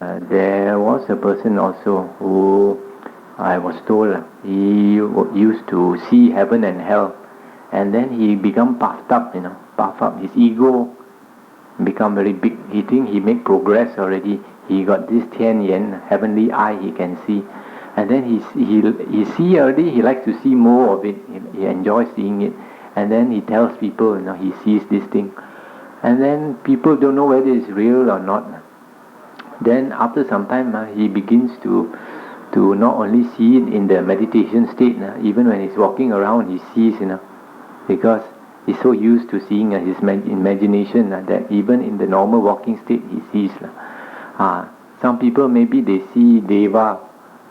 There was a person also who I was told he used to see heaven and hell, and then he become puffed up, puffed up. His ego become very big. He think he make progress already. He got this Tian Yan, heavenly eye he can see. And then he see already, he likes to see more of it. He enjoys seeing it. And then he tells people, he sees this thing. And then people don't know whether it's real or not. Then after some time, he begins to not only see it in the meditation state, even when he's walking around, he sees, because he's so used to seeing his imagination that even in the normal walking state, he sees. Some people maybe they see Deva,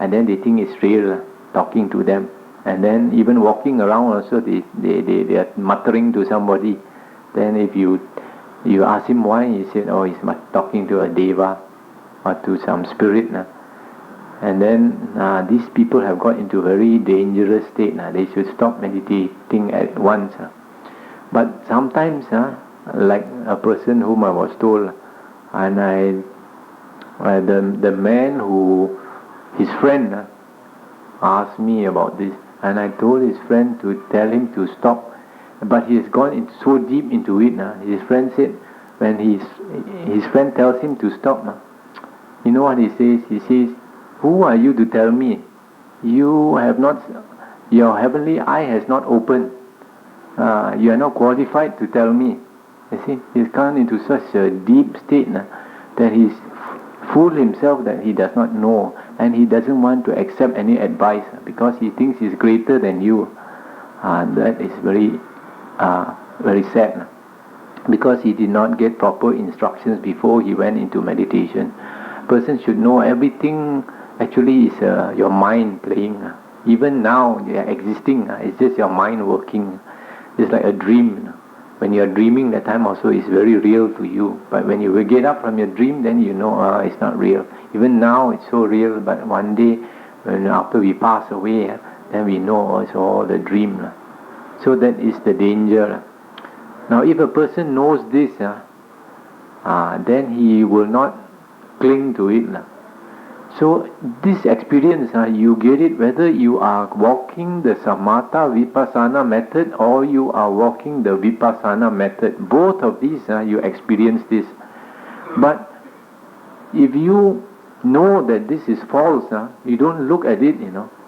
and then they think it's real, talking to them. And then even walking around also, they are muttering to somebody. Then if you ask him why, he said, oh, he's talking to a Deva or to some spirit. And then these people have got into a very dangerous state. They should stop meditating at once. But sometimes, like a person whom I was told, and the man who, his friend asked me about this, and I told his friend to tell him to stop, but he has gone so deep into it. His friend said, when his friend tells him to stop, you know what he says? He says, who are you to tell me? You have not, your heavenly eye has not opened. You are not qualified to tell me. You see, he's gone into such a deep state that he's fooled himself that he does not know, and he doesn't want to accept any advice because he thinks he's greater than you. That is very, very sad, because he did not get proper instructions before he went into meditation. Person should know everything actually is your mind playing. Even now they are existing. It's just your mind working. It's like a dream. When you are dreaming, that time also is very real to you. But when you get up from your dream, then you know it's not real. Even now it's so real, but one day, after we pass away, then we know it's all a dream. So that is the danger. Now if a person knows this, then he will not cling to it. So this experience, you get it whether you are walking the Samatha Vipassana method or you are walking the Vipassana method. Both of these, you experience this. But if you know that this is false, you don't look at it,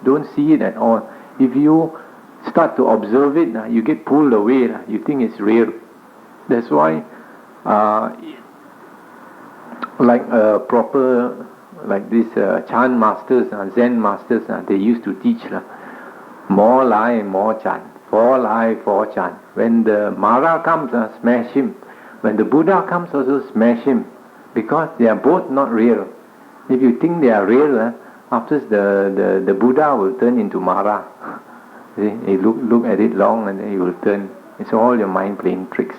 don't see it at all. If you start to observe it, you get pulled away, you think it's real. That's why like proper, like this Chan masters, Zen masters, they used to teach more lie, more Chan, 4 lie, 4 Chan. When the Mara comes, smash him. When the Buddha comes, also smash him, because they are both not real. If you think they are real, after the Buddha will turn into Mara. See, you look at it long and then he will turn. It's all your mind playing tricks.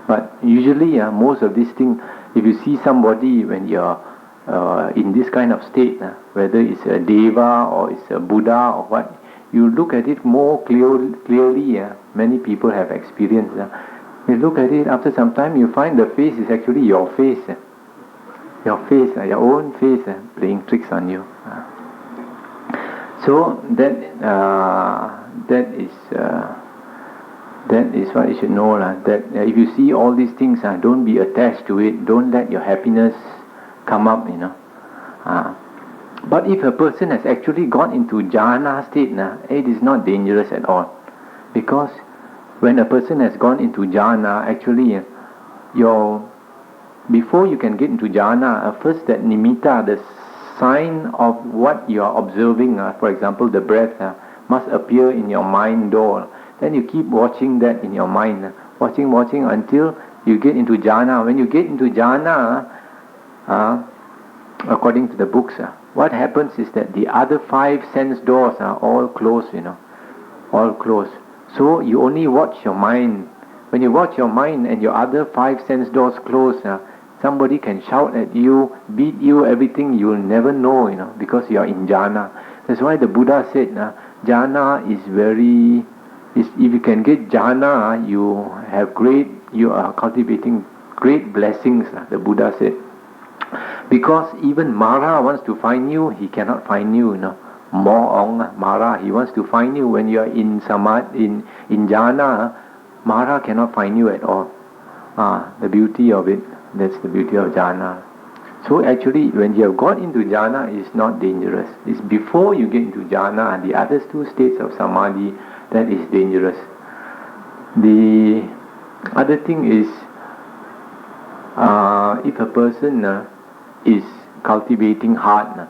But usually, most of these things, if you see somebody when you're in this kind of state, whether it's a Deva or it's a Buddha or what, you look at it more clearly. Many people have experienced. You look at it, after some time you find the face is actually your face. Your face, your own face playing tricks on you. So that is what you should know. That if you see all these things, don't be attached to it. Don't let your happiness come up, But if a person has actually gone into jhana state, it is not dangerous at all. Because when a person has gone into jhana, actually, before you can get into jhana, first that nimitta, the sign of what you are observing, for example, the breath, must appear in your mind door. Then you keep watching that in your mind, watching until you get into jhana. When you get into jhana, according to the books, what happens is that the other 5 sense doors are all closed, all closed. So you only watch your mind. When you watch your mind and your other 5 sense doors closed, somebody can shout at you, beat you, everything, you will never know, because you are in jhana. That's why the Buddha said, jhana is if you can get jhana, you are cultivating great blessings, the Buddha said. Because even Mara wants to find you, he cannot find you, Mara, he wants to find you when you are in in jhana. Mara cannot find you at all. The beauty of it, that's the beauty of jhana. So actually, when you have got into jhana, it's not dangerous. It's before you get into jhana and the other two states of samadhi that is dangerous. The other thing is, if a person is cultivating heart,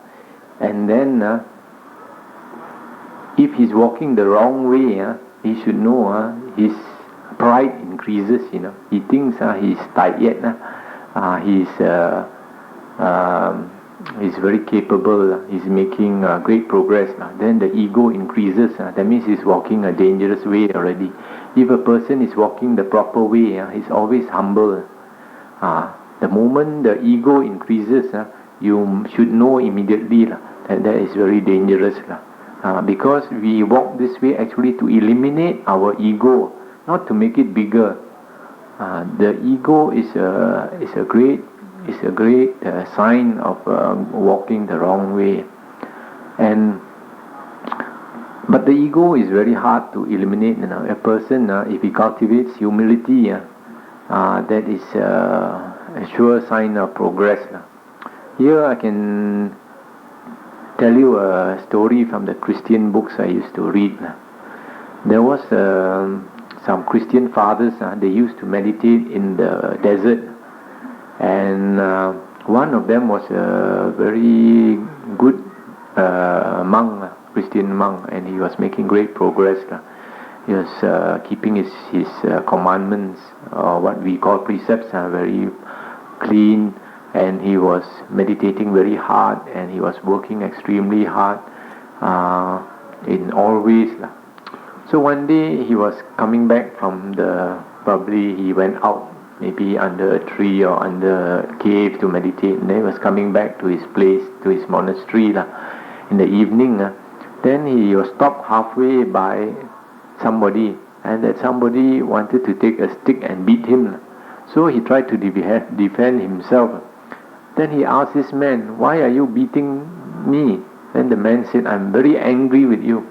and then if he's walking the wrong way, he should know his pride increases. He thinks he's tired, he's very capable, he's making great progress. Then the ego increases. That means he's walking a dangerous way already. If a person is walking the proper way, he's always humble. The moment the ego increases, you should know immediately that is very dangerous. Because we walk this way actually to eliminate our ego, not to make it bigger. The ego is a great sign of walking the wrong way. But the ego is very hard to eliminate. A person, if he cultivates humility, that is a sure sign of progress. Here I can tell you a story from the Christian books I used to read. There was some Christian fathers, they used to meditate in the desert, and one of them was a very good monk, Christian monk, and he was making great progress. He was keeping his commandments, or what we call precepts, very clean, and he was meditating very hard, and he was working extremely hard in all ways. So one day he was coming back from probably he went out, maybe under a tree or under a cave to meditate, and then he was coming back to his place, to his monastery in the evening. Then he was stopped halfway by somebody, and that somebody wanted to take a stick and beat him. So he tried to defend himself. Then he asked this man, "Why are you beating me?" Then the man said, "I'm very angry with you."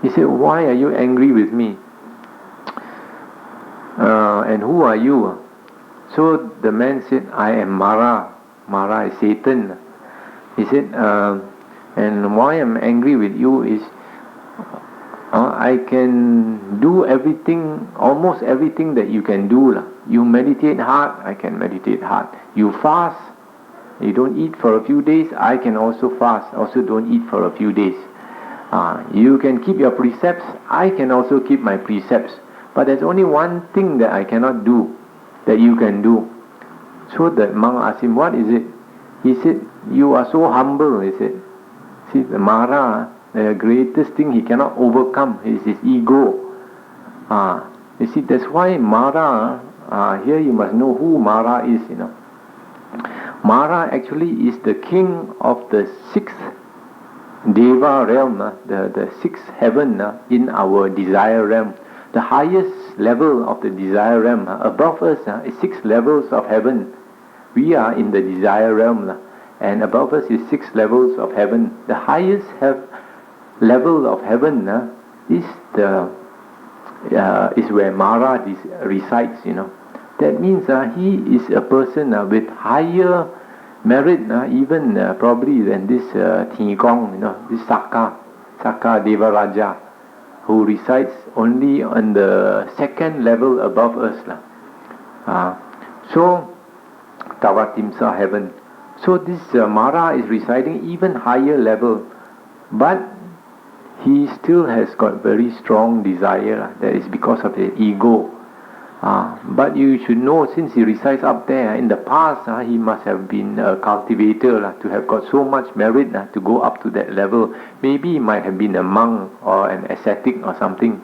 He said, "Why are you angry with me? And who are you?" So the man said, "I am Mara. Mara is Satan." He said, "And why I'm angry with you is I can do everything, almost everything that you can do. You meditate hard, I can meditate hard. You fast, you don't eat for a few days, I can also fast, also don't eat for a few days. You can keep your precepts, I can also keep my precepts. But there's only one thing that I cannot do, that you can do." So the monk asked him, "What is it?" He said, "You are so humble," he said. See, the Mara, the greatest thing he cannot overcome is his ego. You see, that's why Mara, here you must know who Mara is, Mara actually is the king of the sixth Deva realm, the sixth heaven in our desire realm. The highest level of the desire realm. Above us is 6 levels of heaven. We are in the desire realm, and above us is 6 levels of heaven. The highest level of heaven is where Mara resides. That means he is a person with higher merit, even probably than this Tingkong, this Saka Devaraja, who resides only on the 2nd level above us. So, Tavatimsa heaven. So this Mara is residing even higher level, but he still has got very strong desire. That is because of the ego. But you should know, since he resides up there, in the past he must have been a cultivator to have got so much merit to go up to that level. Maybe he might have been a monk or an ascetic or something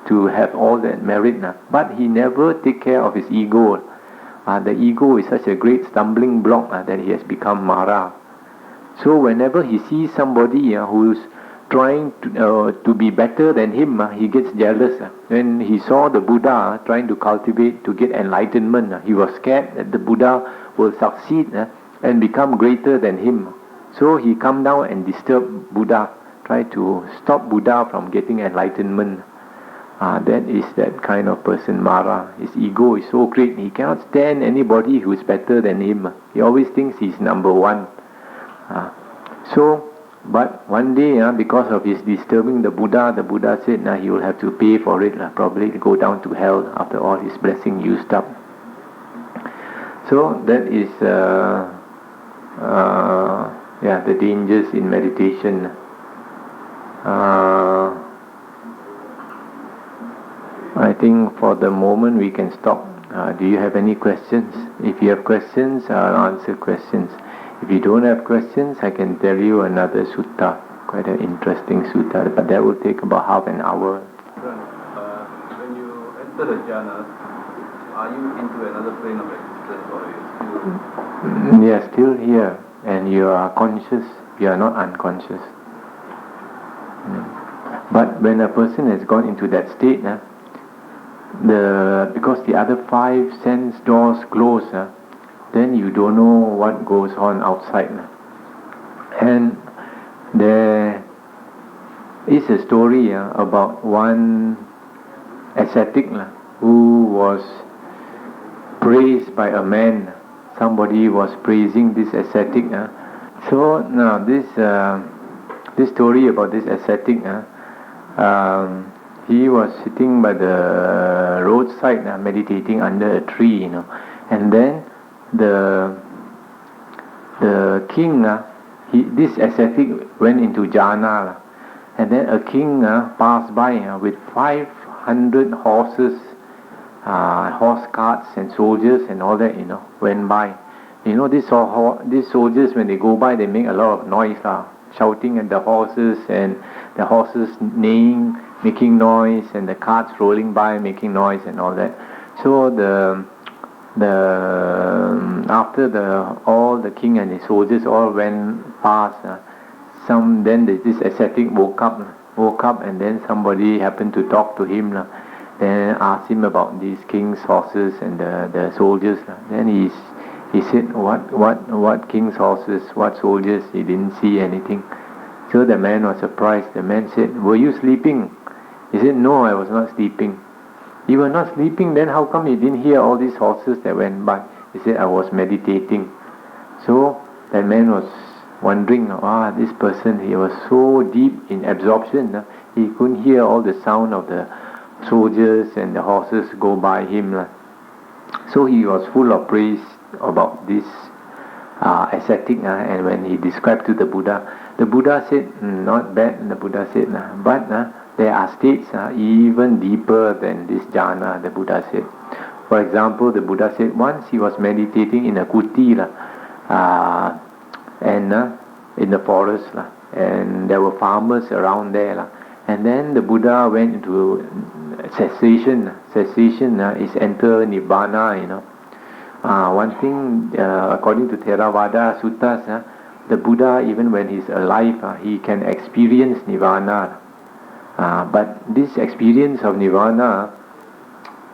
to have all that merit. But he never take care of his ego. The ego is such a great stumbling block that he has become Mara. So whenever he sees somebody who's trying to be better than him, he gets jealous. When he saw the Buddha trying to cultivate to get enlightenment, he was scared that the Buddha will succeed and become greater than him. So he come down and disturb Buddha, try to stop Buddha from getting enlightenment. That is that kind of person, Mara. His ego is so great, he cannot stand anybody who is better than him. He always thinks he's number one. But one day, because of his disturbing the Buddha said he will have to pay for it, probably go down to hell after all his blessing used up. So that is the dangers in meditation. I think for the moment we can stop. Do you have any questions? If you have questions, I'll answer questions. If you don't have questions, I can tell you another sutta, quite an interesting sutta, but that will take about half an hour. When you enter the jhana, are you into another plane of existence, or are you still... You are still here, and you are conscious, you are not unconscious. But when a person has gone into that state, because the other 5 sense doors close, then you don't know what goes on outside. And there is a story about one ascetic who was praised by a man. Somebody was praising this ascetic. So now this story about this ascetic, he was sitting by the roadside meditating under a tree, and then the king, this ascetic went into jhana, and then a king passed by with 500 horses, horse carts and soldiers and all that, went by. These soldiers, when they go by, they make a lot of noise, shouting at the horses, and the horses neighing, making noise, and the carts rolling by, making noise and all that. So after all the king and his soldiers all went past, then this ascetic woke up, and then somebody happened to talk to him, then asked him about these king's horses and the soldiers. Then he said, what king's horses, what soldiers? He didn't see anything. So the man was surprised. The man said, were you sleeping? He said, no, I was not sleeping. You were not sleeping, then how come you didn't hear all these horses that went by? He said, I was meditating. So that man was wondering, this person, he was so deep in absorption, he couldn't hear all the sound of the soldiers and the horses go by him. So he was full of praise about this ascetic, and when he described to the Buddha said, not bad. The Buddha said, but there are states even deeper than this jhana, the Buddha said. For example, the Buddha said once he was meditating in a kuti and in the forest, and there were farmers around there, and then the Buddha went into cessation. Cessation is enter nibbana. One thing, according to Theravada suttas, the Buddha, even when he's alive, he can experience nirvana. But this experience of nirvana,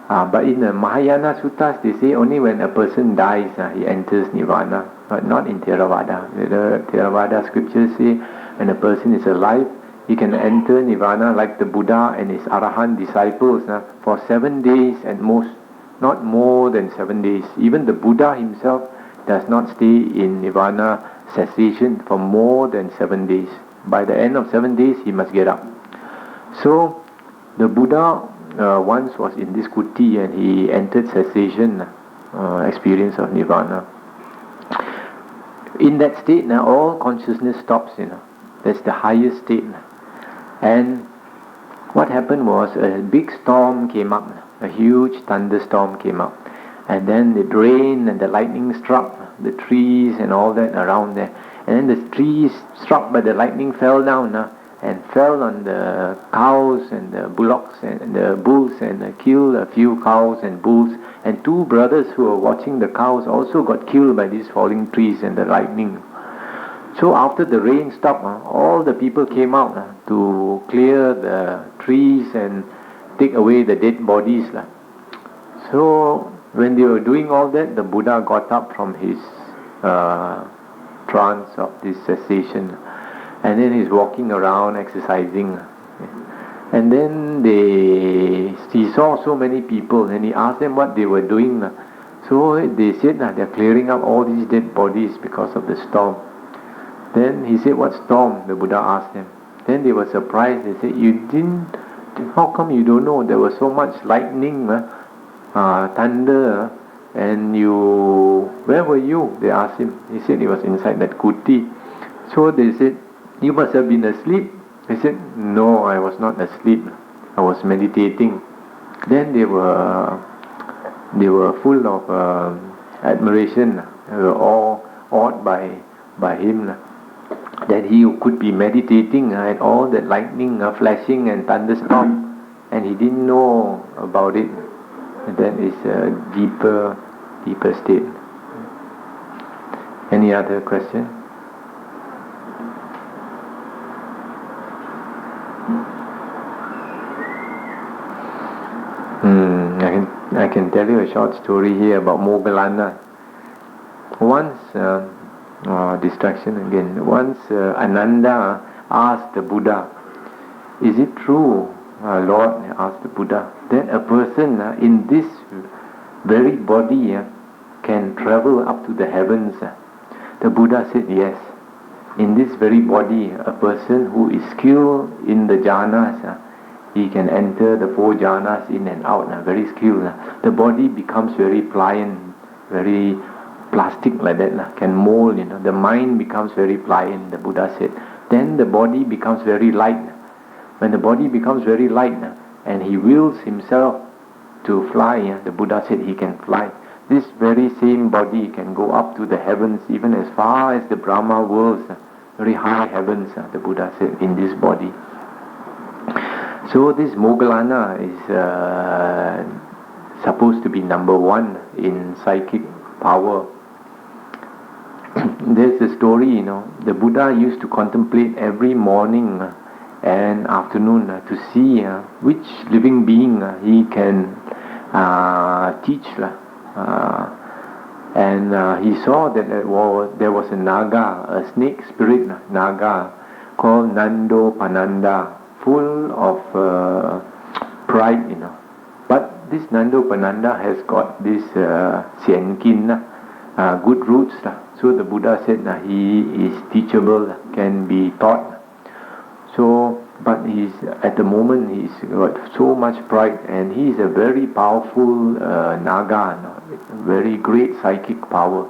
but in the Mahayana suttas, they say only when a person dies, he enters nirvana, but not in Theravada. The Theravada scriptures say when a person is alive, he can enter nirvana like the Buddha and his Arahant disciples for 7 days at most, not more than 7 days. Even the Buddha himself does not stay in nirvana cessation for more than 7 days. By the end of 7 days, he must get up. So the Buddha once was in this kuti and he entered cessation, experience of nirvana. In that state, all consciousness stops. That's the highest state. And what happened was a big storm came up, a huge thunderstorm came up, and then it rained and the lightning struck the trees and all that around there, and then the trees struck by the lightning fell down and fell on the cows and the bullocks and the bulls, and killed a few cows and bulls, and 2 brothers who were watching the cows also got killed by these falling trees and the lightning. So after the rain stopped, all the people came out to clear the trees and take away the dead bodies. So when they were doing all that, the Buddha got up from his trance, of this cessation. And then he's walking around exercising. And then he saw so many people, and he asked them what they were doing. So they said they're clearing up all these dead bodies because of the storm. Then he said, what storm? The Buddha asked them. Then they were surprised. They said, how come you don't know? There was so much lightning, thunder, and where were you? They asked him. He said he was inside that kuti. So they said, you must have been asleep. He said, no, I was not asleep. I was meditating. Then they were full of admiration. They were all awed by him. That he could be meditating and all that lightning, flashing and thunderstorm, and he didn't know about it. And that is a deeper state. Any other question? I can tell you a short story here about Moggallana. Once, distraction again. Once Ananda asked the Buddha, is it true, Lord, asked the Buddha, that a person in this very body can travel up to the heavens? The Buddha said, yes. In this very body, a person who is skilled in the jhanas, he can enter the 4 jhanas in and out, very skilled. The body becomes very pliant, very plastic like that, can mold, the mind becomes very pliant, the Buddha said. Then the body becomes very light. When the body becomes very light, and he wills himself to fly, the Buddha said he can fly. This very same body can go up to the heavens, even as far as the Brahma worlds, very high heavens, the Buddha said, in this body. So this Moggallana is supposed to be number 1 in psychic power. There's a story, the Buddha used to contemplate every morning and afternoon to see which living being he can teach. And he saw that there was a Naga, a snake spirit Naga, called Nando Pananda, full of pride, But this Nando Pananda has got this Sienkin, good roots. So the Buddha said he is teachable, can be taught. So, but at the moment he's got so much pride, and he is a very powerful Naga, very great psychic power.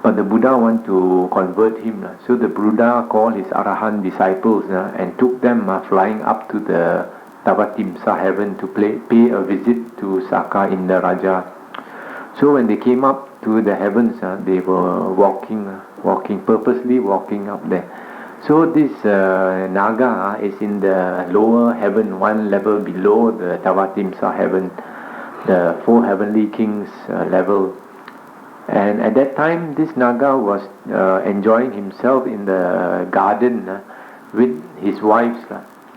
But the Buddha want to convert him. So the Buddha called his Arahant disciples and took them flying up to the Tavatimsa heaven to pay a visit to Saka Indaraja. So when they came up to the heavens, they were purposely walking up there. So this Naga is in the lower heaven, 1 level below the Tavatimsa heaven, the 4 heavenly kings level. And at that time, this Naga was enjoying himself in the garden with his wives.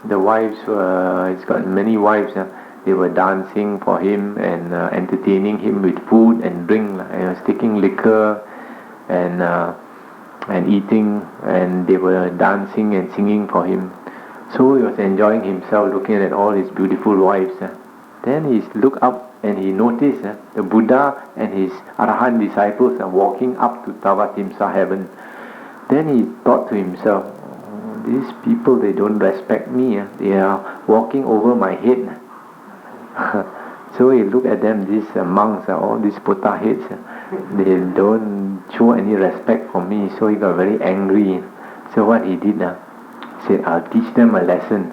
The wives, he's got many wives. They were dancing for him and entertaining him with food and drink. He was taking liquor and eating, and they were dancing and singing for him. So he was enjoying himself, looking at all his beautiful wives. Then he looked up and he noticed the Buddha and his Arahant disciples are walking up to Tavatimsa heaven. Then he thought to himself, these people, they don't respect me. They are walking over my head. So he looked at them, these monks, all these pota heads, they don't show any respect for me. So he got very angry. So what he did, he said, I'll teach them a lesson.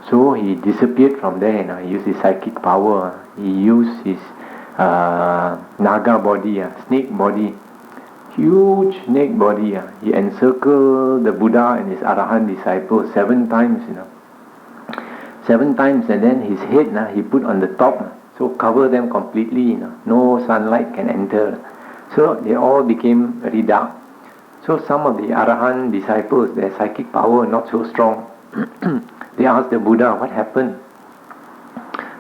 So he disappeared from there. He used his psychic power. He used his Naga body, snake body, huge snake body. He encircled the Buddha and his Arahant disciples 7 times. 7 times, and then his head he put on the top, so cover them completely. No sunlight can enter. So they all became very dark. So some of the Arahant disciples, their psychic power not so strong. They asked the Buddha, what happened?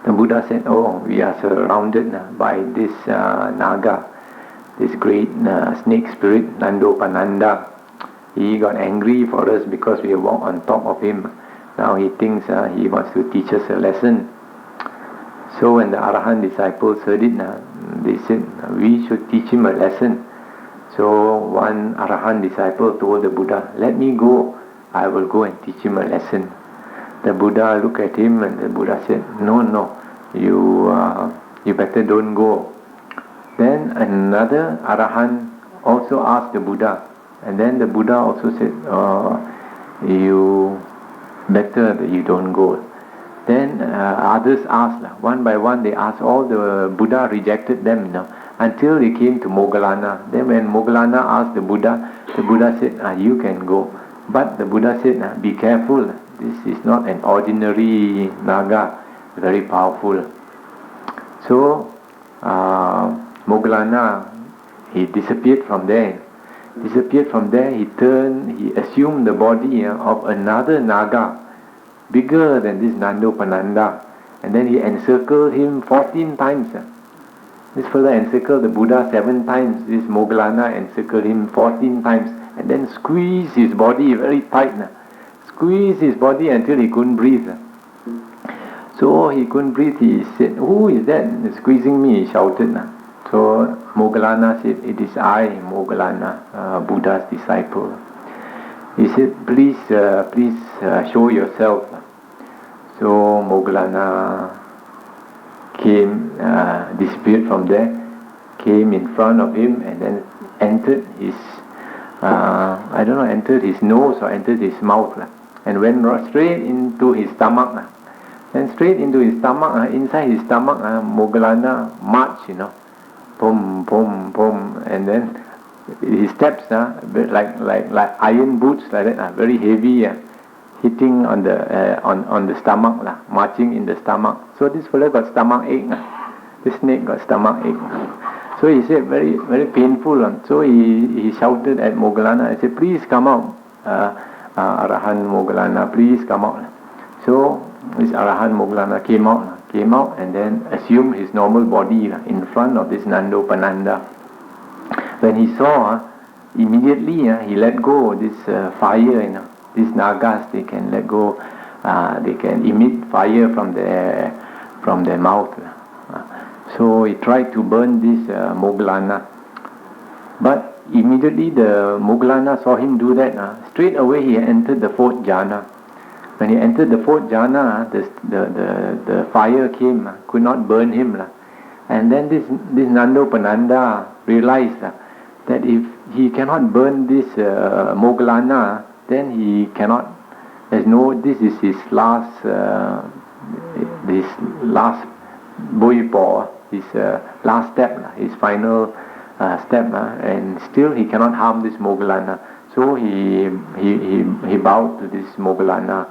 The Buddha said, oh, we are surrounded by this Naga. this great snake spirit, Nandopananda. He got angry for us because we walked on top of him. Now he thinks he wants to teach us a lesson. So when the Arahant disciples heard it, they said, we should teach him a lesson. So one Arahant disciple told the Buddha, let me go, I will go and teach him a lesson. The Buddha looked at him and the Buddha said, no, you better don't go. Then another Arahant also asked the Buddha, and then the Buddha also said, you better that you don't go. Then others asked, one by one they asked, all the Buddha rejected them, until they came to Moggallana. Then when Moggallana asked the Buddha said, you can go. But the Buddha said, be careful, this is not an ordinary Naga, very powerful. So Moggallana, he disappeared from there. He assumed the body of another Naga, bigger than this Nandopananda. And then he encircled him 14 times. This fellow encircled the Buddha 7 times. This Moggallana encircled him 14 times. And then squeezed his body very tight. Squeezed his body until he couldn't breathe. So he couldn't breathe. He said, who is that squeezing me? He shouted. So Moggallana said, it is I, Moggallana, Buddha's disciple. He said, please show yourself. So Moggallana came, disappeared from there, came in front of him and then entered his, entered his nose or entered his mouth and went straight into his stomach. Then straight into his stomach, inside his stomach, Moggallana marched, boom, boom, boom, and then his steps, like iron boots, like that, very heavy, hitting on the stomach, marching in the stomach. So this fellow got stomach ache. This snake got stomach ache. So he said, very, very painful. So he shouted at Moggallana. He said, please come out, Arahant Moggallana, please come out. So this Arahant Moggallana came out and then assumed his normal body in front of this Nandopananda. When he saw, immediately he let go of this fire. These Nagas, they can let go, they can emit fire from their mouth. So he tried to burn this Moggallana. But immediately the Moggallana saw him do that. Straight away he entered the 4th jhana. When he entered the 4th jhana, the fire came, could not burn him. And then this Nandopananda realized that if he cannot burn this Moggallana, then he cannot, this is his last boipo, his last step, his final step, and still he cannot harm this Moggallana. So he bowed to this Moggallana,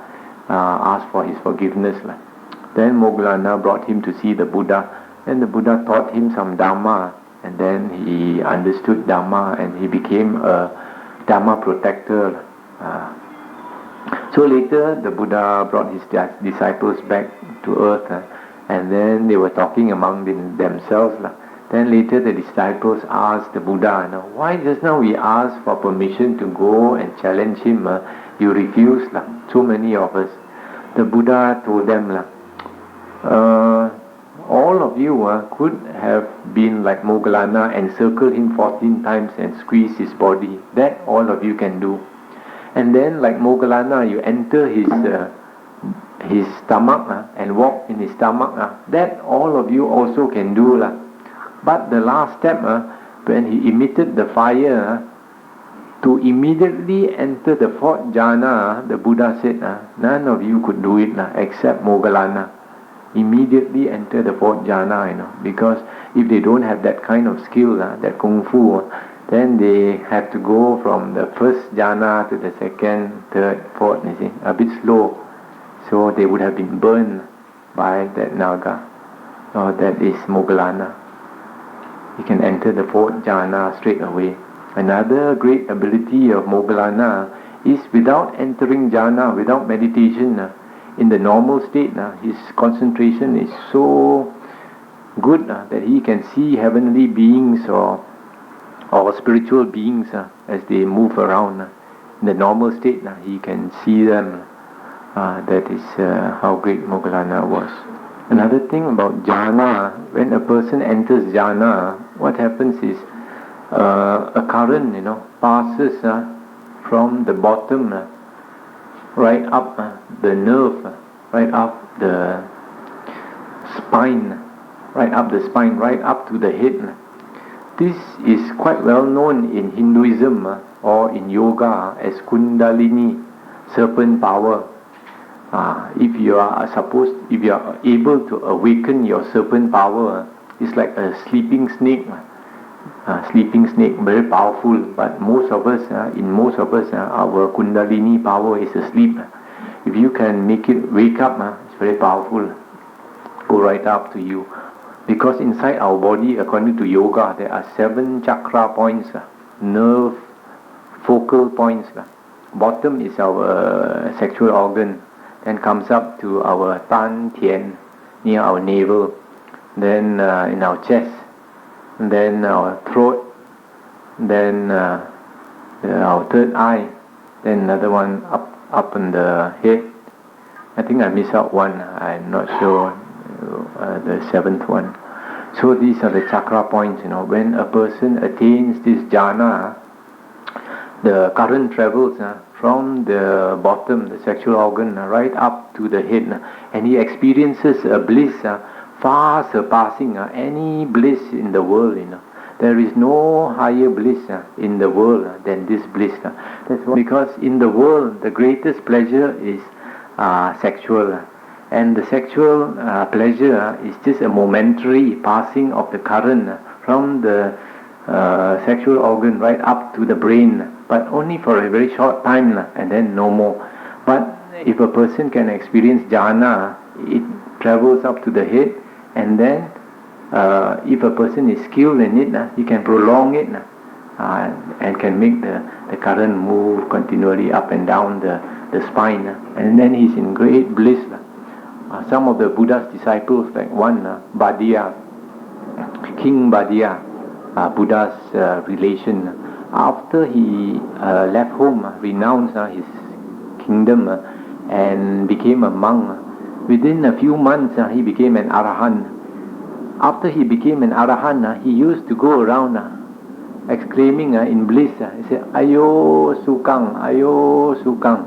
asked for his forgiveness. Then Moggallana brought him to see the Buddha, and the Buddha taught him some Dhamma, and then he understood Dhamma and he became a Dhamma protector. So later the Buddha brought his disciples back to earth, and then they were talking among themselves. Then later the disciples asked the Buddha, why just now we asked for permission to go and challenge him, you refused, so many of us. The Buddha told them, all of you could have been like Moggallana and encircled him 14 times and squeezed his body. That all of you can do. And then like Moggallana, you enter his stomach and walk in his stomach. That all of you also can do. But the last step, when he emitted the fire, to immediately enter the 4th jhana, the Buddha said, none of you could do it except Moggallana. Immediately enter the 4th jhana, because if they don't have that kind of skill, that kung fu, then they have to go from the 1st jhana to the 2nd, 3rd, 4th, a bit slow. So they would have been burned by that Naga, or that is Moggallana. You can enter the 4th jhana straight away. Another great ability of Moggallana is without entering jhana, without meditation, in the normal state, his concentration is so good that he can see heavenly beings or or spiritual beings as they move around. In the normal state, he can see them. That is how great Moggallana was. Another thing about jhana, when a person enters jhana, what happens is a current, passes from the bottom right up the nerve, right up the spine, right up to the head. This is quite well known in Hinduism or in yoga as Kundalini, serpent power. If you are able to awaken your serpent power, it's like a sleeping snake. Very powerful. But most of us, our Kundalini power is asleep. If you can make it wake up, it's very powerful. Go right up to you. Because inside our body, according to yoga, there are 7 chakra points, nerve, focal points. Bottom is our sexual organ. Then comes up to our tan tian, near our navel. Then in our chest. Then our throat. Then our third eye. Then another one up in the head. I think I missed out one. I'm not sure. The 7th one. So these are the chakra points. When a person attains this jhana, the current travels from the bottom, the sexual organ, right up to the head, and he experiences a bliss far surpassing any bliss in the world. There is no higher bliss in the world than this bliss. That's why, because in the world the greatest pleasure is sexual. And the sexual pleasure is just a momentary passing of the current from the sexual organ right up to the brain, but only for a very short time, and then no more. But if a person can experience jhana, it travels up to the head, and then if a person is skilled in it, he can prolong it and can make the current move continually up and down the spine, and then he's in great bliss. Some of the Buddha's disciples, like one Bhadia, King Bhadia, Buddha's relation, after he left home, renounced his kingdom and became a monk, within a few months he became an arahant. After he became an arahant, he used to go around exclaiming in bliss, he said, "Ayo Sukang, Ayo Sukang."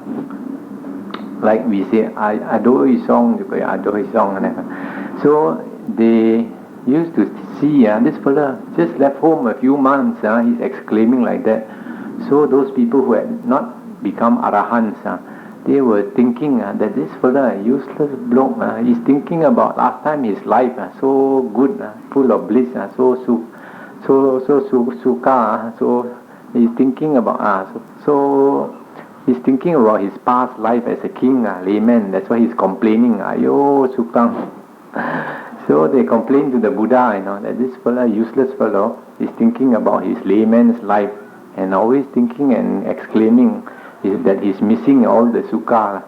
Like we say, Adoi song, Adoi song. So they used to see this fella just left home a few months, he's exclaiming like that. So those people who had not become arahants, they were thinking that this fella, useless bloke, he's thinking about last time his life, so good, full of bliss, so sukha, so he's thinking about he's thinking about his past life as a king, layman. That's why he's complaining, "Ayo Sukang." So they complained to the Buddha, that this fellow, useless fellow, is thinking about his layman's life and always thinking and exclaiming that he's missing all the sukha.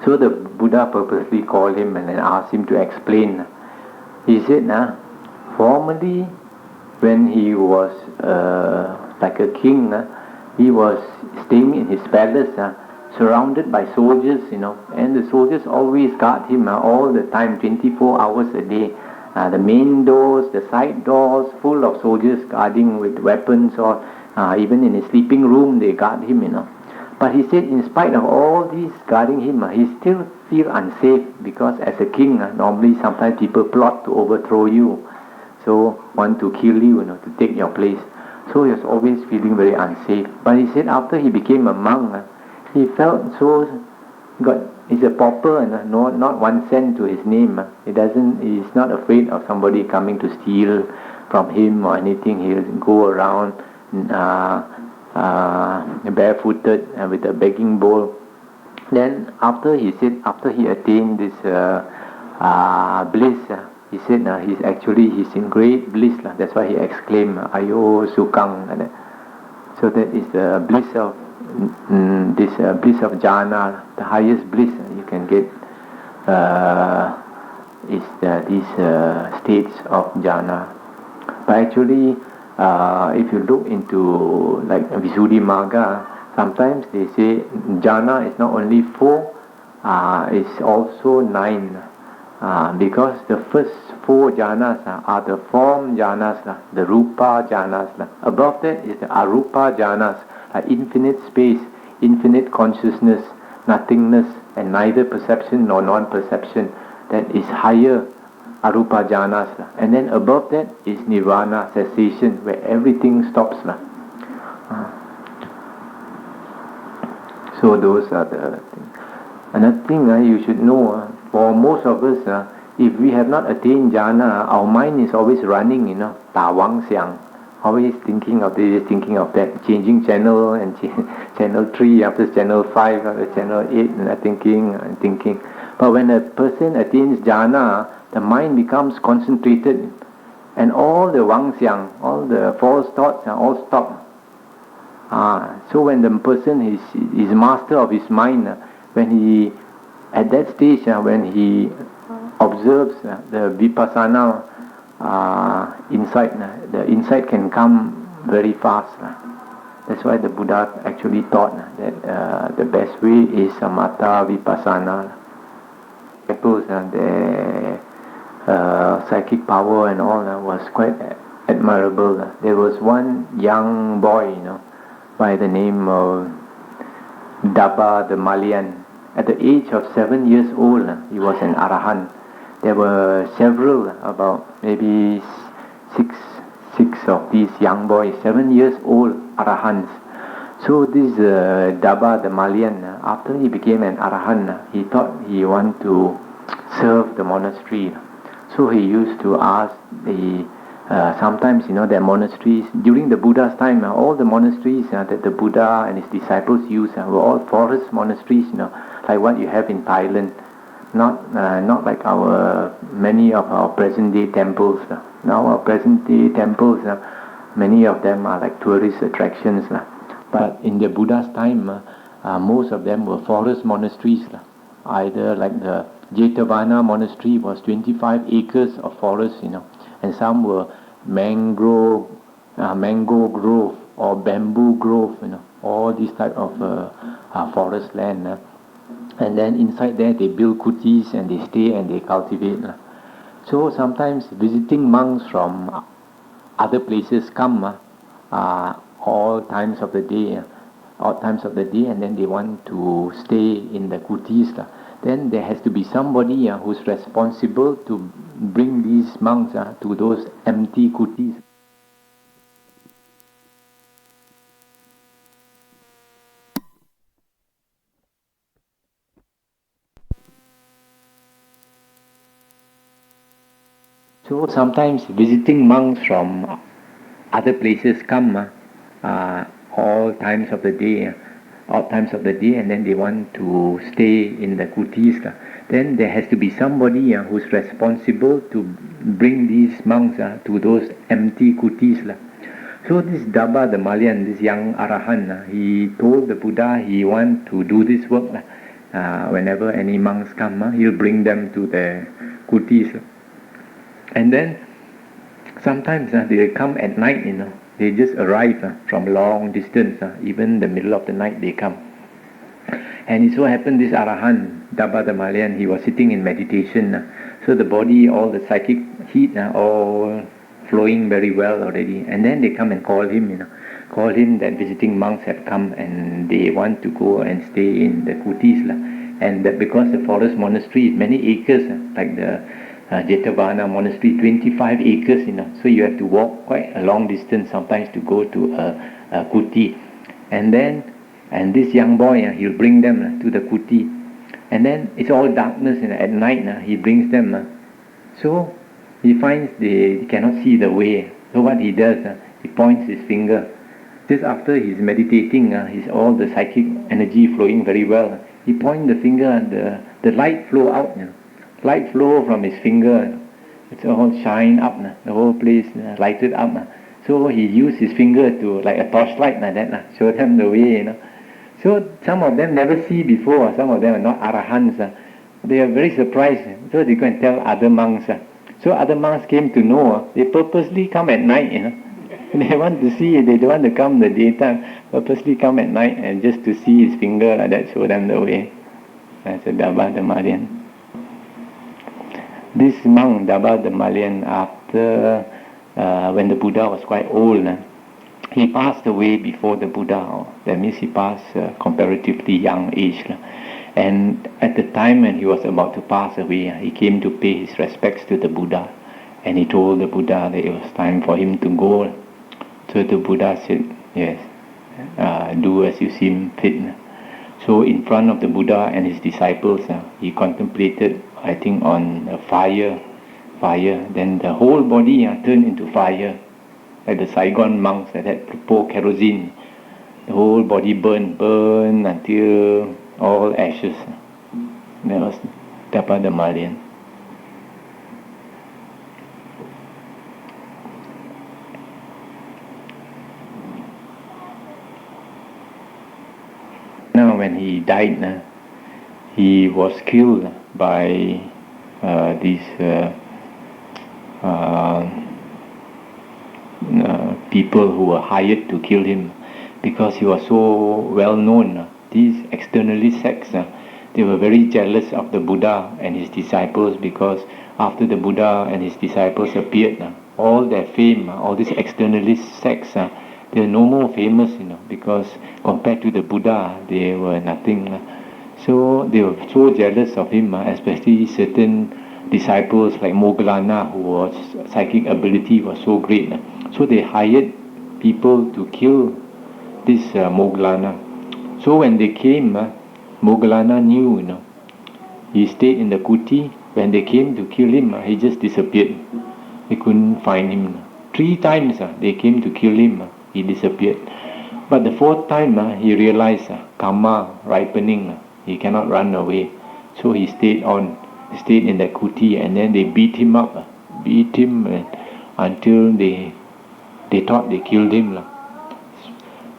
So the Buddha purposely called him and then asked him to explain. He said, formerly when he was like a king, he was staying in his palace, surrounded by soldiers, and the soldiers always guard him all the time, 24 hours a day. The main doors, the side doors, full of soldiers guarding with weapons, or even in his sleeping room they guard him, But he said, in spite of all these guarding him, he still feel unsafe, because as a king, normally sometimes people plot to overthrow you, so want to kill you, to take your place. So he was always feeling very unsafe. But he said after he became a monk, he felt he's a pauper and not 1 cent to his name. He's not afraid of somebody coming to steal from him or anything. He'll go around barefooted and with a begging bowl. Then after he attained this bliss, he said he's in great bliss. That's why he exclaimed, "Ayo Sukang." So that is the bliss of this bliss of jhana. The highest bliss you can get is these states of jhana. But actually, if you look into like Visuddhimagga, sometimes they say jhana is not only 4, it's also 9. Because the first 4 jhanas are the form jhanas, the rupa jhanas. Above that is the arupa jhanas, infinite space, infinite consciousness, nothingness, and neither perception nor non-perception. That is higher arupa jhanas. And then above that is nirvana, cessation, where everything stops. So those are the things. Another thing you should know, for most of us, if we have not attained jhana, our mind is always running, ta wang xiang, always thinking of this, thinking of that, changing channel, and channel 3 after channel 5 after channel 8, and thinking and thinking. But when a person attains jhana, the mind becomes concentrated, and all the wang xiang, all the false thoughts are all stopped. So when the person is master of his mind, when he, at that stage, when he observes the vipassana insight, the insight can come very fast. That's why the Buddha actually taught that the best way is samatha vipassana. People's their psychic power and all was quite admirable. There was one young boy, by the name of Dabba the Malian. At the age of 7 years old, he was an arahant. There were several, about maybe six of these young boys, 7 years old arahants. So this Dabba the Malian, after he became an arahant, he thought he wanted to serve the monastery. So he used to ask the sometimes, their monasteries, during the Buddha's time, all the monasteries that the Buddha and his disciples used were all forest monasteries, like what you have in Thailand. Not like many of our present day temples. Now our present day temples, many of them are like tourist attractions. But in the Buddha's time, most of them were forest monasteries. Either like the Jetavana monastery was 25 acres of forest, and some were mango grove or bamboo grove, all these type of forest land. And then inside there they build kutis and they stay and they cultivate. So sometimes visiting monks from other places come all times of the day, and then they want to stay in the kutis. Then there has to be somebody who's responsible to bring these monks to those empty kutis. So sometimes visiting monks from other places come all times of the day, and then they want to stay in the kutis. Then there has to be somebody who's responsible to bring these monks to those empty kutis. So this Dabba the Malian, this young arahant, he told the Buddha he want to do this work. Whenever any monks come, he'll bring them to the kutis. And then sometimes they come at night, they just arrive from long distance, even the middle of the night they come. And it so happened this arahant, Dabba the Malian, he was sitting in meditation. So the body, all the psychic heat, all flowing very well already. And then they come and call him, that visiting monks have come and they want to go and stay in the kutis. And that because the forest monastery is many acres, like the Jetavana monastery, 25 acres, so you have to walk quite a long distance sometimes to go to a kuti. And this young boy, he'll bring them to the kuti. And then it's all darkness, at night he brings them. So he finds they cannot see the way. So what he does, he points his finger. Just after he's meditating, he's all the psychic energy flowing very well. He points the finger, the light flow out. Light flow from his finger. It's all shine up. The whole place lighted up. So he used his finger to, like a torchlight like that, show them the way. So some of them never see before. Some of them are not arahants. They are very surprised. So they go and tell other monks. So other monks came to know. They purposely come at night, They want to see, they don't want to come the daytime, purposely come at night and just to see his finger like that, show them the way. That's a Dhammavuddho. This monk, Dhammavuddho, after when the Buddha was quite old, he passed away before the Buddha. That means he passed comparatively young age. And at the time when he was about to pass away, he came to pay his respects to the Buddha. And he told the Buddha that it was time for him to go. So the Buddha said, yes, do as you seem fit. So in front of the Buddha and his disciples, he contemplated, I think, on a fire. Then the whole body turned into fire. Like the Saigon monks that had pour kerosene. The whole body burned until all ashes. That was Dhammavuddho. Now when he died, he was killed by these people who were hired to kill him because he was so well known. These externalist sects, they were very jealous of the Buddha and his disciples because after the Buddha and his disciples appeared, all their fame, all these externalist sects, they were no more famous, because compared to the Buddha, they were nothing. So they were so jealous of him, especially certain disciples like Moggallana, whose psychic ability was so great. So they hired people to kill this Moggallana. So when they came, Moggallana knew, he stayed in the kuti. When they came to kill him, he just disappeared. They couldn't find him. 3 times they came to kill him, he disappeared. But the 4th time he realized karma ripening, he cannot run away. So he stayed in the kuti, and then they beat him up, until they thought they killed him,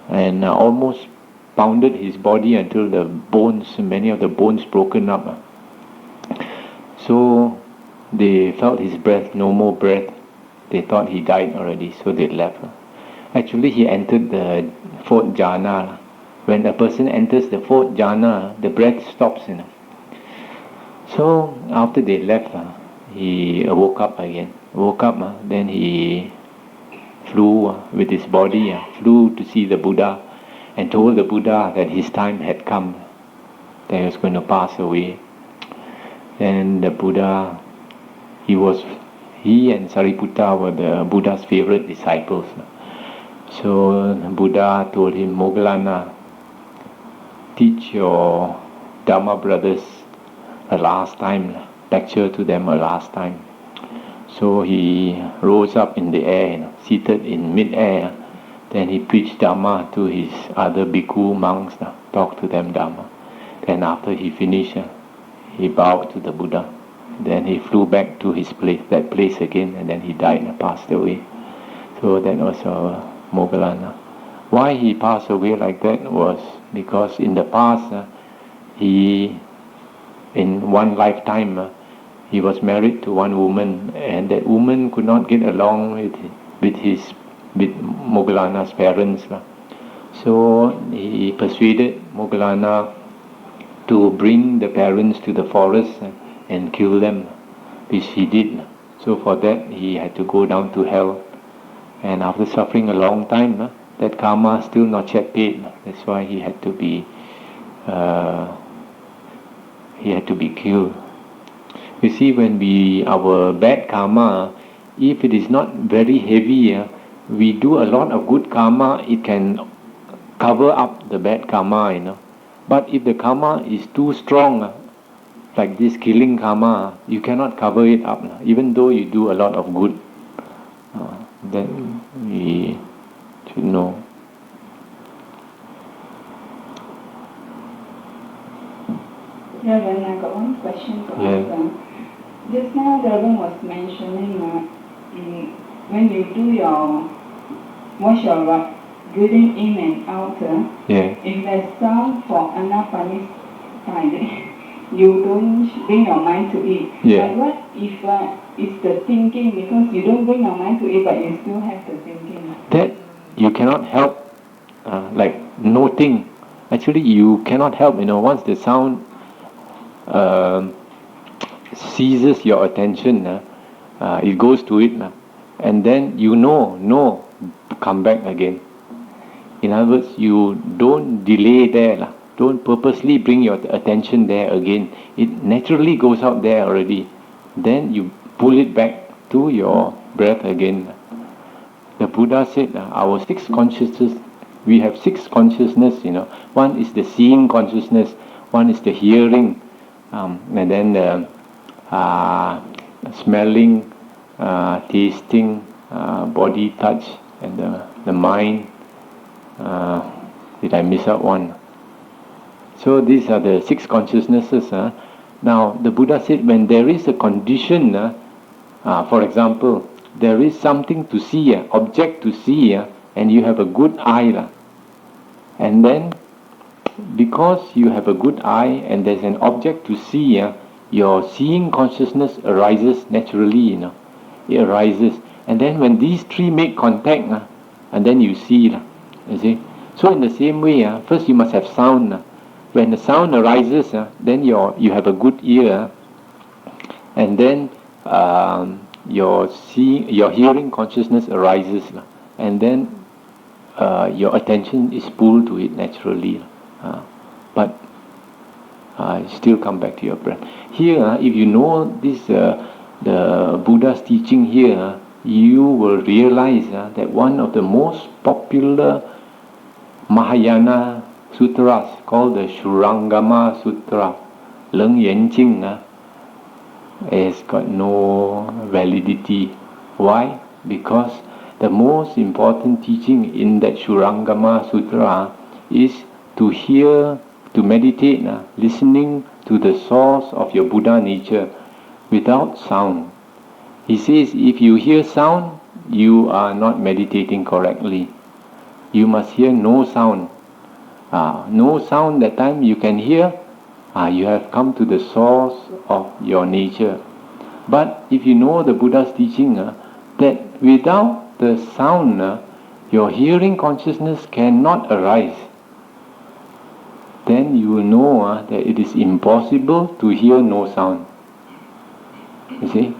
and almost pounded his body until the bones, many of the bones broken up. So they felt his breath, no more breath. They thought he died already, so they left. Actually, he entered the 4th jhana. When a person enters the 4th jhana, the breath stops. So after they left, he woke up again. Then he flew with his body, flew to see the Buddha, and told the Buddha that his time had come, that he was going to pass away. And the Buddha, he and Sariputta were the Buddha's favorite disciples. So the Buddha told him, Moggallana, teach your Dhamma brothers a last time, lecture to them a last time. So he rose up in the air, seated in mid-air. Then he preached Dhamma to his other bhikkhu monks, talked to them Dhamma. Then after he finished, he bowed to the Buddha. Then he flew back to his that place again, and then he died and passed away. So that was Moggallana. Why he passed away like that was because in the past, in one lifetime, he was married to one woman, and that woman could not get along with Moggallana's parents. So he persuaded Moggallana to bring the parents to the forest and kill them, which he did. So for that he had to go down to hell, and after suffering a long time, that karma still not yet paid. That's why he had to be killed. You see, when our bad karma, if it is not very heavy, we do a lot of good karma, it can cover up the bad karma, But if the karma is too strong, like this killing karma, you cannot cover it up, even though you do a lot of good. Then we should know. Yeah, then I got one question to ask. Just now, Reverend was mentioning when you do wash your breathing in and out, if there's sound for anapanasati, you don't bring your mind to it. But what if it's the thinking, because you don't bring your mind to it, but you still have the thinking? That you cannot help like noting. Actually, you cannot help, once the sound seizes your attention, it goes to it, and then no, come back again. In other words, you don't delay there, don't purposely bring your attention there again. It naturally goes out there already. Then you pull it back to your breath again. The Buddha said, our six consciousness, we have six consciousness, One is the seeing consciousness, one is the hearing, and then the smelling, tasting, body touch, and the mind. Did I miss out one? So these are the six consciousnesses. Now, the Buddha said, when there is a condition, for example, there is something to see, object to see, and you have a good eye, and then because you have a good eye and there's an object to see, your seeing consciousness arises naturally, it arises, and then when these three make contact, and then you see, you see. So in the same way, first you must have sound. When the sound arises, then you have a good ear, and then your hearing consciousness arises, and then your attention is pulled to it naturally, but still come back to your breath. Here, if you know this, the Buddha's teaching here, you will realize that one of the most popular Mahayana sutras, called the Shurangama Sutra, Leng Yen Jing, has got no validity. Why? Because the most important teaching in that Shurangama Sutra is to hear, to meditate, listening to the source of your Buddha nature without sound. He says, if you hear sound, you are not meditating correctly. You must hear no sound. No sound that time you can hear, you have come to the source of your nature. But if you know the Buddha's teaching, that without the sound, your hearing consciousness cannot arise, then you will know that it is impossible to hear no sound. You see?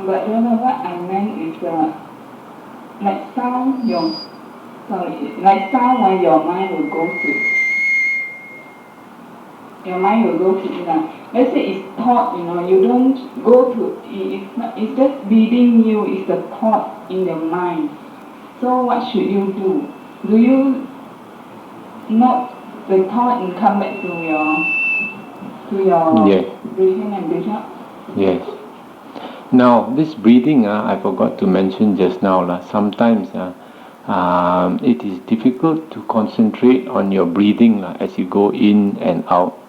But what I meant is like sound, like sound when your mind will go to. Your mind will go to it. Let's say it's thought, you don't go to it. It's just leading you. It's the thought in your mind. So what should you do? Do you not the thought and come back to your yes. breathing and breathe out? Yes. Now, this breathing, I forgot to mention just now. Sometimes it is difficult to concentrate on your breathing as you go in and out.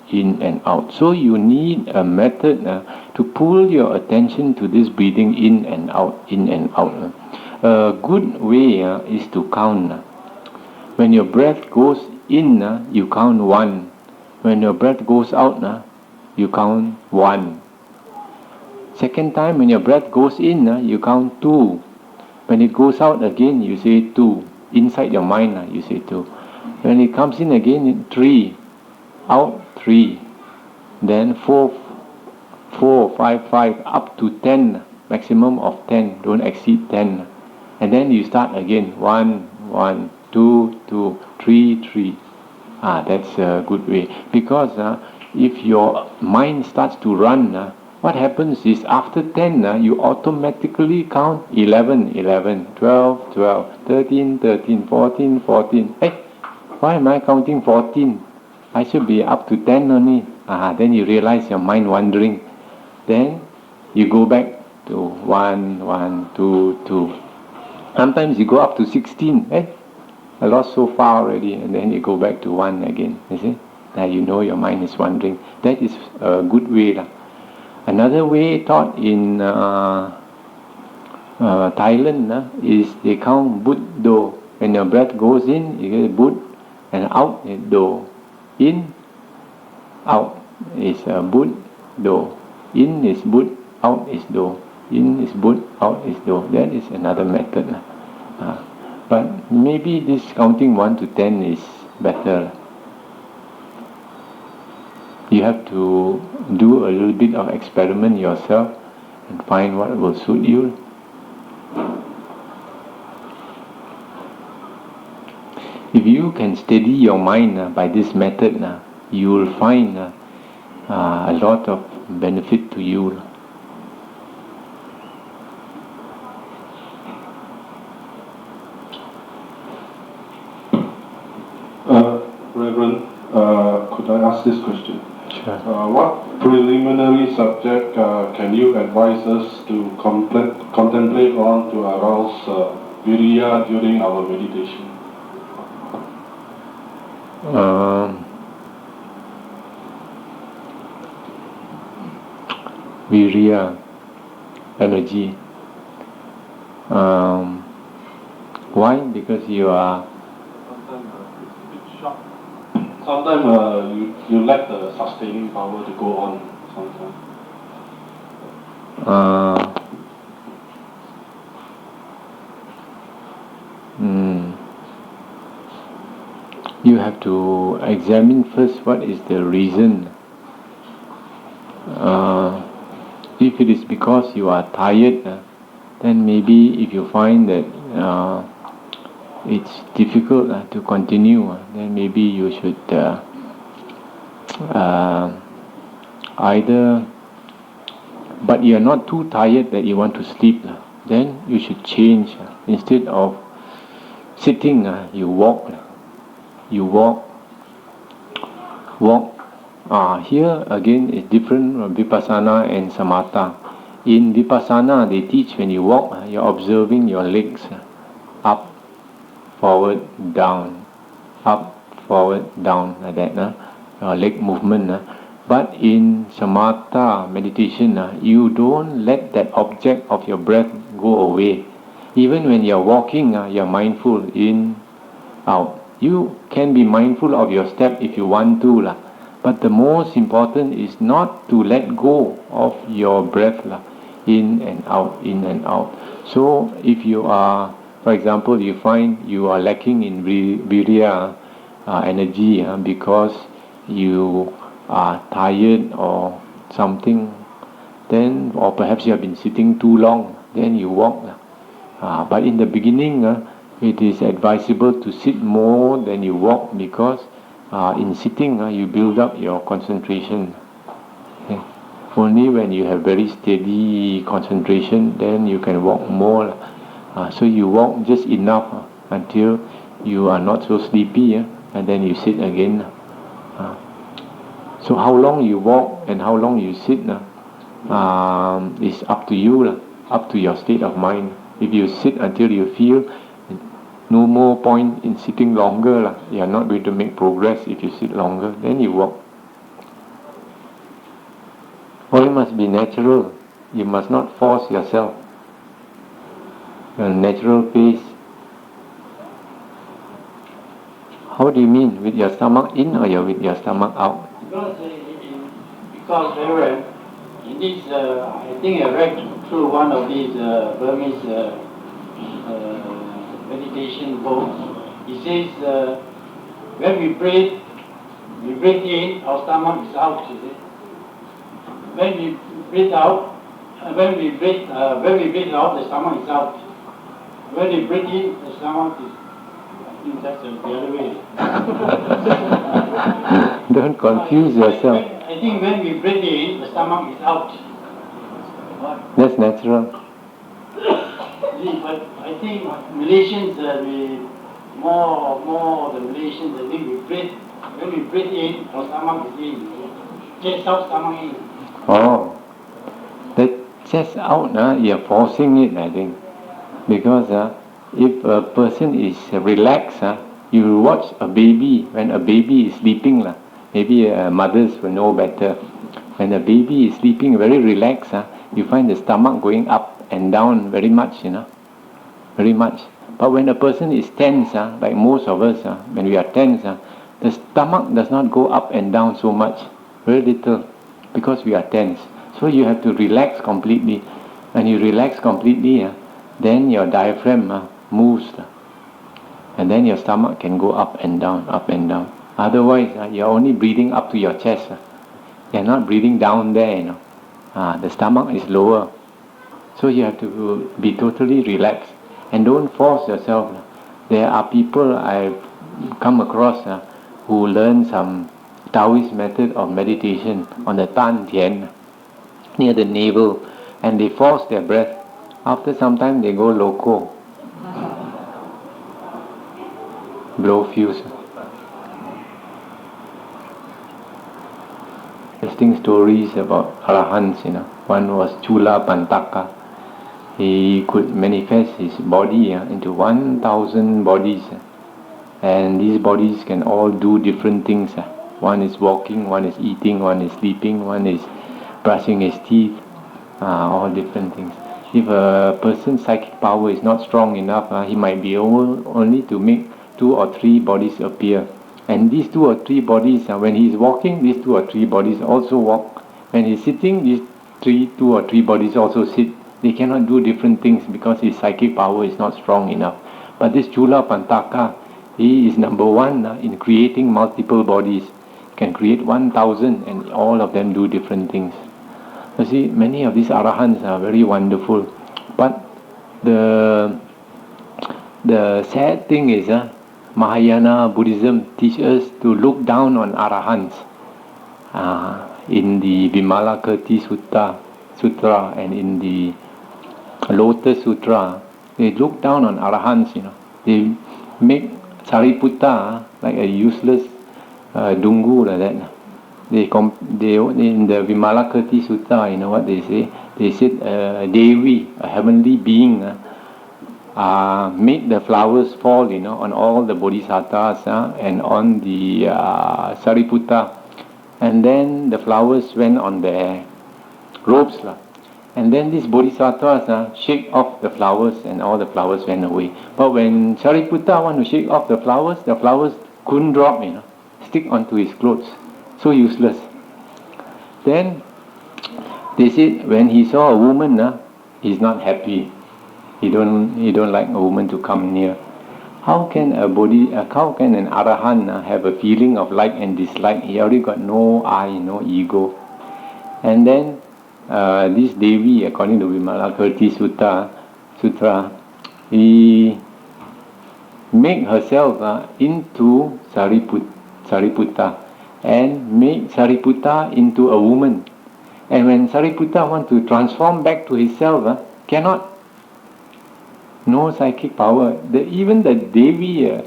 So you need a method to pull your attention to this breathing in and out. A good way is to count. When your breath goes in, you count 1. When your breath goes out, you count 1. Second time, when your breath goes in, you count 2. When it goes out again, you say 2. Inside your mind, you say 2. When it comes in again, 3. Out 3. Then 4, 5, up to 10. Maximum of 10. Don't exceed 10. And then you start again. 1, 2, 3. That's a good way. Because if your mind starts to run, what happens is after 10, you automatically count 11, 12, 13, 14. Hey, why am I counting 14? I should be up to 10 only. Then you realize your mind wandering. Then you go back to 1, 2. Sometimes you go up to 16. Hey, I lost so far already. And then you go back to 1 again. You see? Now you know your mind is wandering. That is a good way. Another way taught in Thailand is they count Buddho. When your breath goes in, you get Bud, and out is Do. In, out is Buddho. In is Bud, out is Do. In is Bud, out is Do. That is another method. But maybe this counting 1 to 10 is better. You have to do a little bit of experiment yourself and find what will suit you. If you can steady your mind by this method, you will find a lot of benefit to you. Reverend, could I ask this question? Sure. What preliminary subject can you advise us to contemplate on to arouse virya during our meditation? Virya, energy. Why? Because you are. Sometimes you lack the sustaining power to go on. Sometimes. You have to examine first what is the reason. If it is because you are tired, then maybe if you find that it's difficult to continue, then maybe you should either, but you are not too tired that you want to sleep, then you should change. Instead of sitting, you walk. Here again is different from Vipassana and Samatha. In Vipassana, they teach when you walk, you're observing your legs up, forward, down, up, forward, down, like that, your leg movement. But in Samatha meditation, you don't let that object of your breath go away. Even when you're walking, you're mindful in, out. You can be mindful of your step if you want to, but the most important is not to let go of your breath, in and out, in and out. So if you are, for example, you find you are lacking in virya, energy, because you are tired or something, then, or perhaps you have been sitting too long, then you walk. But in the beginning, it is advisable to sit more than you walk, because in sitting you build up your concentration. Okay. Only when you have very steady concentration, then you can walk more. So you walk just enough until you are not so sleepy, and then you sit again. So how long you walk and how long you sit is up to you, up to your state of mind. If you sit until you feel no more point in sitting longer, you are not going to make progress if you sit longer, then you walk. Or it must be natural. You must not force yourself. A natural pace. How do you mean? With your stomach in or with your stomach out? Because Reverend, in this, I think I read through one of these Burmese meditation books. He says when we breathe in, our stomach is out. You see? When we breathe out, when we breathe out, the stomach is out. When we breathe in, the stomach is. I think that's the other way. Don't confuse yourself. I think when we breathe in, the stomach is out. That's natural. But I think Malaysians, more the Malaysians, I think when we breathe in, our stomach is in. Chest out, stomach in. Oh, the chest out, you're forcing it, I think. Because if a person is relaxed, you watch a baby, when a baby is sleeping, maybe mothers will know better. When a baby is sleeping very relaxed, you find the stomach going up and down very much, very much. But when a person is tense, like most of us, when we are tense, the stomach does not go up and down so much, very little, because we are tense. So you have to relax completely. When you relax completely, then your diaphragm moves. And then your stomach can go up and down, up and down. Otherwise, you're only breathing up to your chest. You're not breathing down there, the stomach is lower. So you have to be totally relaxed. And don't force yourself. There are people I've come across who learn some Taoist method of meditation on the Tan Tian, near the navel, and they force their breath. After some time they go loco, blow fuse. Interesting stories about Arahants, One was Chula Pantaka. He could manifest his body into 1,000 bodies. And these bodies can all do different things. One is walking, one is eating, one is sleeping, one is brushing his teeth, all different things. If a person's psychic power is not strong enough, he might be able only to make 2 or 3 bodies appear. And these 2 or 3 bodies, when he is walking, these 2 or 3 bodies also walk. When he is sitting, these 2 or 3 bodies also sit. They cannot do different things because his psychic power is not strong enough. But this Chula Pantaka, he is number 1 in creating multiple bodies. He can create 1,000 and all of them do different things. You see, many of these Arahants are very wonderful. But the sad thing is, Mahayana Buddhism teaches us to look down on Arahants. In the Vimalakirti Sutra and in the Lotus Sutra, they look down on Arahants, They make Sariputta like a useless dungu like that. They in the Vimalakirti Sutta, what they say? They said Devi, a heavenly being, made the flowers fall, on all the bodhisattvas and on the Sariputta. And then the flowers went on their robes. And then these bodhisattvas shake off the flowers and all the flowers went away. But when Sariputta wanted to shake off the flowers couldn't drop, stick onto his clothes. So useless. Then they said when he saw a woman, he's not happy. He don't like a woman to come near. How can an Arahant have a feeling of like and dislike? He already got no I, no ego. And then this Devi, according to Vimalakirti Sutra, he make herself into Sariputta and make Sariputta into a woman. And when Sariputta wants to transform back to himself, cannot. No psychic power. Even the Devi,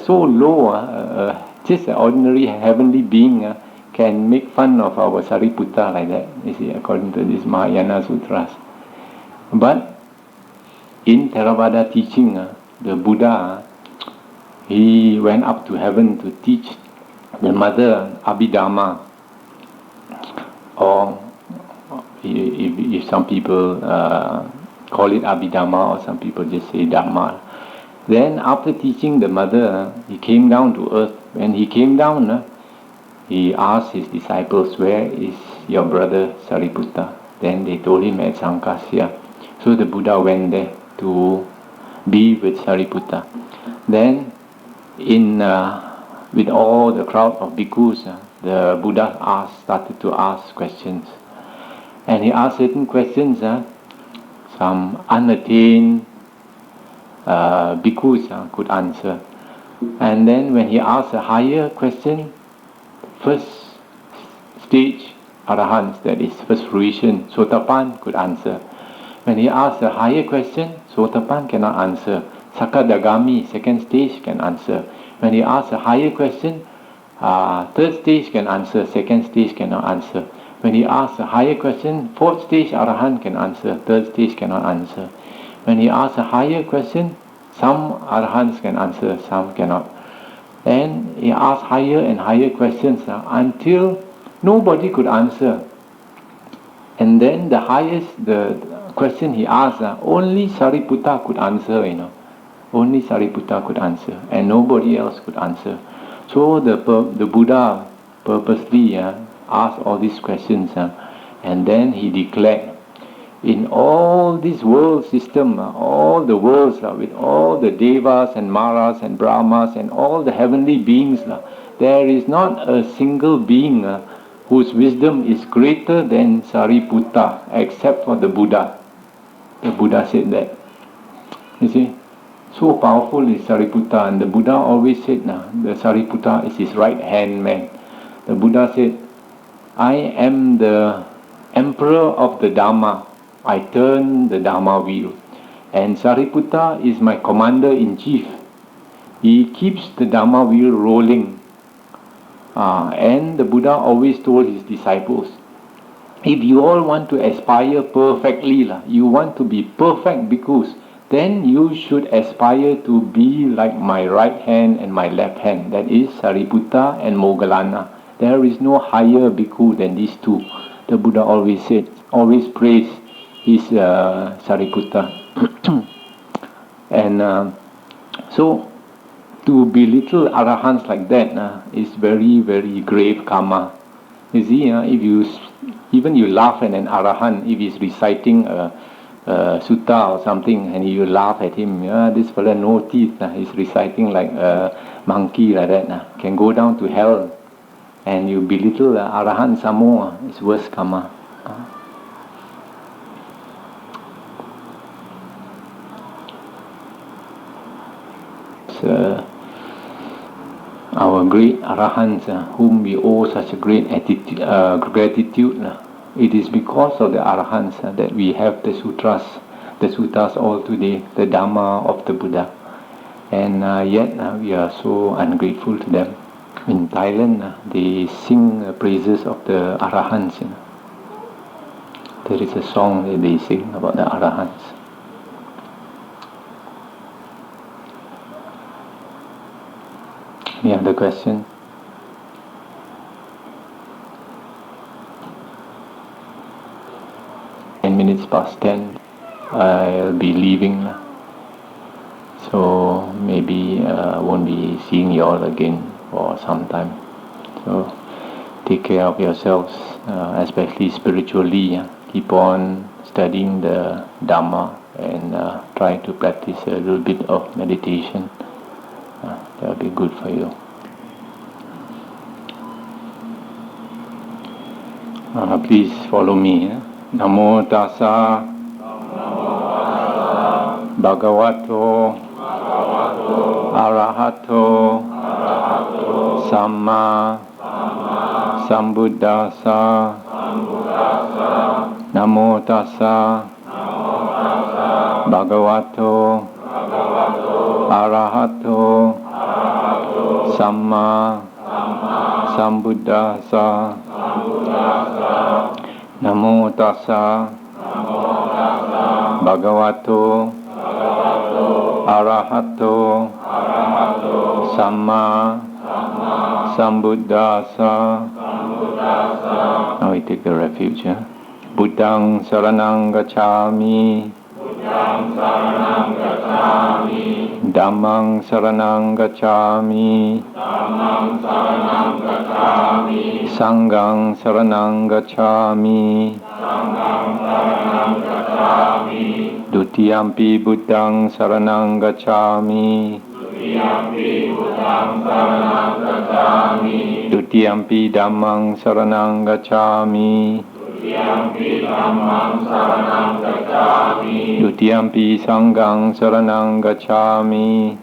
so low, just an ordinary heavenly being, can make fun of our Sariputta like that, you see, according to these Mahayana Sutras. But in Theravada teaching, the Buddha, he went up to heaven to teach the mother Abhidhamma, or if some people call it Abhidhamma, or some people just say Dhamma. Then after teaching the mother, he came down to earth. When he came down, he asked his disciples, where is your brother Sariputta? Then they told him at Sankasya. So the Buddha went there to be with Sariputta. Then with all the crowd of bhikkhus, the Buddha started to ask questions. And he asked certain questions, some unattained bhikkhus could answer. And then when he asked a higher question, first stage Arahants, that is first fruition, Sotapan could answer. When he asked a higher question, Sotapan cannot answer. Sakadagami, second stage, can answer. When he asks a higher question, third stage can answer, second stage cannot answer. When he asks a higher question, fourth stage Arahant can answer, third stage cannot answer. When he asks a higher question, some Arahants can answer, some cannot. And he asked higher and higher questions until nobody could answer. And then the question he asked, only Sariputta could answer, Only Sariputta could answer, and nobody else could answer. So the Buddha purposely asked all these questions, And then he declared, in all this world system, all the worlds, with all the devas and maras and brahmas and all the heavenly beings, there is not a single being whose wisdom is greater than Sariputta, except for the Buddha. The Buddha said that. You see, so powerful is Sariputta, and the Buddha always said, the Sariputta is his right hand man. The Buddha said, I am the emperor of the Dhamma. I turn the Dhamma wheel. And Sariputta is my commander-in-chief. He keeps the Dhamma wheel rolling. And the Buddha always told his disciples, if you all want to aspire perfectly, you want to be perfect bhikkhus, then you should aspire to be like my right hand and my left hand. That is Sariputta and Moggallana. There is no higher bhikkhu than these two. The Buddha always said, always praised his Sariputta. And so to belittle arahants like that is very, very grave karma. You see, if you laugh at an arahant, if he's reciting a sutta or something, and you laugh at him, this fella no teeth, he's reciting like a monkey like that, can go down to hell. And you belittle arahant some more, it's worse karma. Our great arahants, whom we owe such a great gratitude, it is because of the arahants that we have the suttas all today, the Dhamma of the Buddha. And yet we are so ungrateful to them. In Thailand, they sing praises of the arahants. There is a song that they sing about the arahants. Any other question? Minutes past 10, I'll be leaving. So maybe won't be seeing you all again for some time. So take care of yourselves, especially spiritually. Keep on studying the Dhamma and try to practice a little bit of meditation. That will be good for you. Please follow me. Namo tassa bhagavato arahato samma sambuddhassa. Namo tassa bhagavato arahato samma sambuddhassa. Namo tassa bhagavato arahato samma sambuddhassa. Now we take the refuge. Buddhang saranang gacchami. Dhammang saranang gacchami. Sanghang saranang gacchami. Dutiyampi buddhang saranang gacchami. Dutiyampi dhammang saranang gacchami. Dutiyampi sanghang saranang gacchami.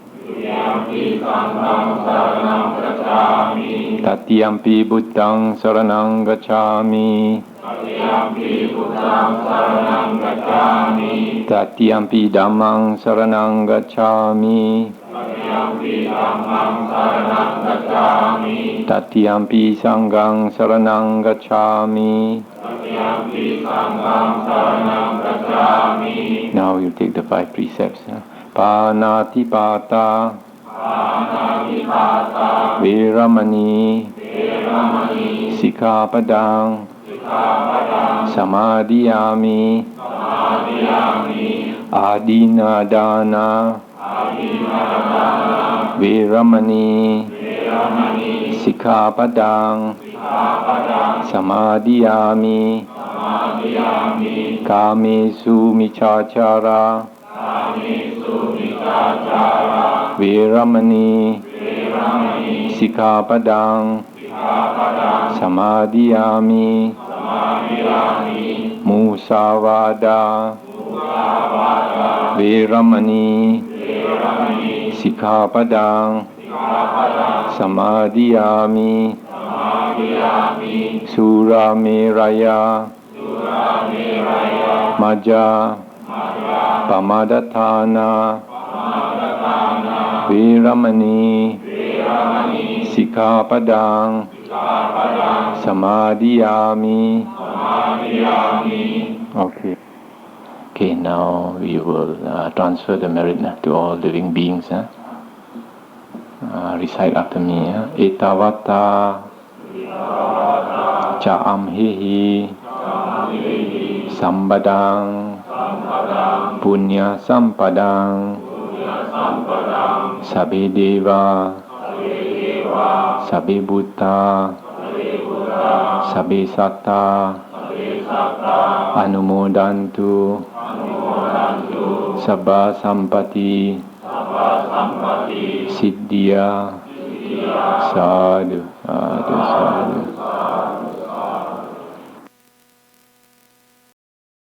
Tatiyampi buddhang saranang gacchami. Tatiyampi dhammang saranang gacchami. Tatiyampi sanghang saranang gacchami. Now you take the 5 precepts. Panatipata, Veramani, Sikkhapadang, Samadhiyami, Adinadana, Veramani, Sikkhapadang, Samadhiyami, Kamesu michachara Veramani Sikkhapadang Samadhiyami Musavada Veramani Sikkhapadang Samadhiyami Surameraya Maja Pamadatthana Veramani Sikkhapadang Samadhiyami. Okay, now we will transfer the merit to all living beings. Recite after me. Etavata Cha'amhehi Sambadang Punya Sampadang Sabbe Deva Sabbe Bhutta Sabbe Satta Anumodantu Sabba Sampati Siddhya Sadhu Sadhu Sadhu.